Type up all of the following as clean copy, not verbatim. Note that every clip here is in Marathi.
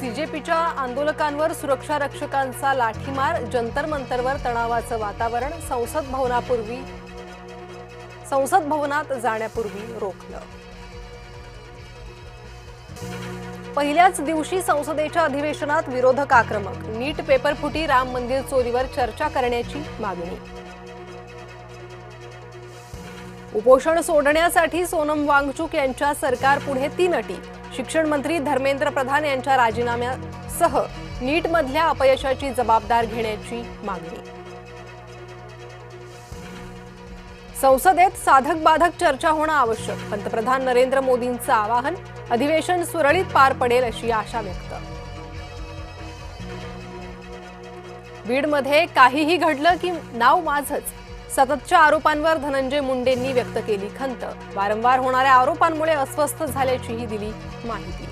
सीजेपीच्या आंदोलकांवर सुरक्षा रक्षकांचा लाठीमार, जंतर मंतरवर तणावाचं वातावरण, संसद भवनात जाण्यापूर्वी रोखलं। पहिल्याच दिवशी संसदेच्या अधिवेशनात विरोधक आक्रमक, नीट पेपरफुटी, राम मंदिर चोरीवर चर्चा करण्याची मागणी। उपोषण सोडण्यासाठी सोनम वांगचुक यांच्या सरकारपुढे 3 अटी, शिक्षण मंत्री धर्मेंद्र प्रधान यांच्या राजीनाम्यासह नीटमधल्या अपयशाची जबाबदार घेण्याची मागणी। संसदेत साधक बाधक चर्चा होणं आवश्यक, पंतप्रधान नरेंद्र मोदींचं आवाहन, अधिवेशन सुरळीत पार पडेल अशी आशा व्यक्त। बीडमध्ये काहीही घडलं की नाव माझंच, सततच्या आरोपांवर धनंजय मुंडेंनी व्यक्त केली खंत, वारंवार होणाऱ्या आरोपांमुळे अस्वस्थ झाल्याचीही दिली माहिती।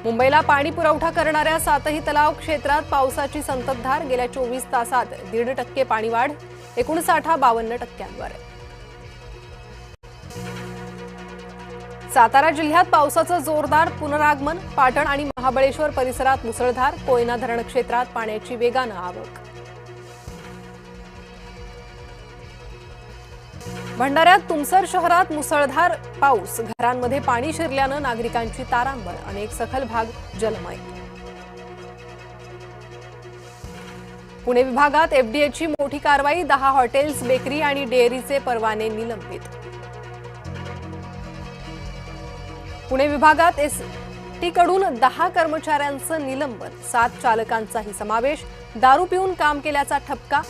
मुंबईला पाणी पुरवठा करणाऱ्या 7ही तलाव क्षेत्रात पावसाची संततधार, गेल्या 24 तासात 1.5% पाणीवाढ, एकूण साठा 52%वर। सातारा जिल्ह्यात पावसाचं जोरदार पुनरागमन, पाटण आणि महाबळेश्वर परिसरात मुसळधार, कोयना धरण क्षेत्रात पाण्याची वेगानं आवक। भंडाऱ्यात तुमसर शहरात मुसळधार पाऊस, घरांमध्ये पाणी शिरल्यानं नागरिकांची तारांबळ, अनेक सखल भाग जलमय। पुणे विभागात एफडीएची मोठी कारवाई, 10 हॉटेल्स, बेकरी आणि डेअरीचे परवाने निलंबित। पुणे विभागात एसटीकडून 10 कर्मचाऱ्यांचं निलंबन, 7 चालकांचाही समावेश, दारू पिऊन काम केल्याचा ठपका,